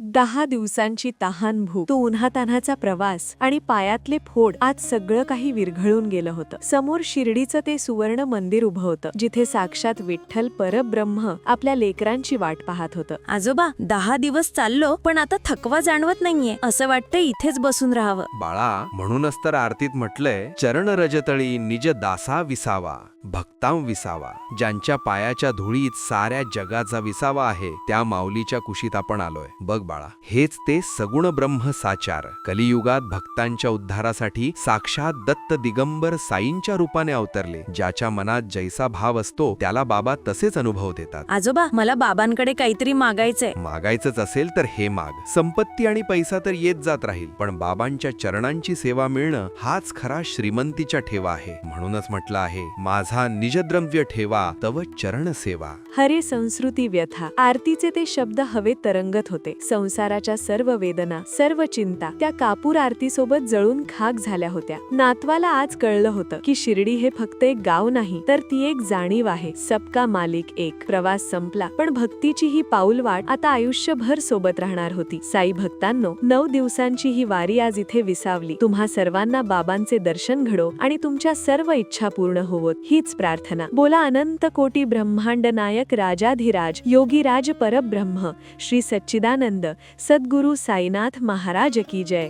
10 दिवसांची तहान भूक, तो उन्हातान्हाचा प्रवास आणि पायातले फोड, आज सगळं काही विरघळून गेलं होतं. समोर शिर्डीचं ते सुवर्ण मंदिर उभं होतं, जिथे साक्षात विठ्ठल परब्रह्म आपल्या लेकरांची वाट पाहत होतं. आजोबा, 10 दिवस चाललो, पण आता थकवा जाणवत नाहीये. असं वाटतं इथेच बसून राहावं. बाळा, म्हणूनच तर आरतीत म्हटलंय, चरण रजतळी निज दासा विसावा, भक्तां विसावा. ज्यांच्या पायाच्या धुळीत साऱ्या जगाचा विसावा आहे, त्या माऊलीच्या कुशीत आपण आलोय. बघ बाळा, हेच ते सगुण ब्रह्म साचार कलियुगात भक्तांच्या उद्धारासाठी साक्षात दत्त दिगंबर साईंच्या रूपाने अवतरले. ज्याच्या मनात जैसा भाव असतो, त्याला बाबा तसेच अनुभव देतात. आजोबा, मला बाबांकडे काहीतरी मागायचंय. मागायचंच असेल तर हे माग. संपत्ती आणि पैसा तर येत जात राहील, पण बाबांच्या चरणांची सेवा मिळणं हाच खरा श्रीमंतीचा ठेवा आहे. म्हणूनच म्हटलं आहे, माझा निजद्रव्य ठेवा तव चरण सेवा. हरे संस्कृती व्यथा. आरतीचे ते शब्द हवेत तरंगत होते. संसाराच्या सर्व वेदना, सर्व चिंता त्या कापूर आरतीसोबत जळून खाक झाल्या होत्या. नातवाला आज कळलं होतं की शिर्डी हे फक्त एक गाव नाही, तर ती एक जाणीव आहे. सबका मालिक एक. प्रवास संपला, पण भक्तीची ही पाऊलवाट आता आयुष्यभर सोबत राहणार होती. साई भक्तांनो, 9 दिवसांची ही वारी आज इथे विसावली. तुम्हा सर्वांना बाबांचे दर्शन घडो आणि तुमच्या सर्व इच्छा पूर्ण होवोत, हीच प्रार्थना. बोला अनंत कोटी ब्रह्मांड नायक राजाधिराज योगीराज परब्रह्म श्री सच्चिदानंद सद्गुरु साईनाथ महाराज की जय.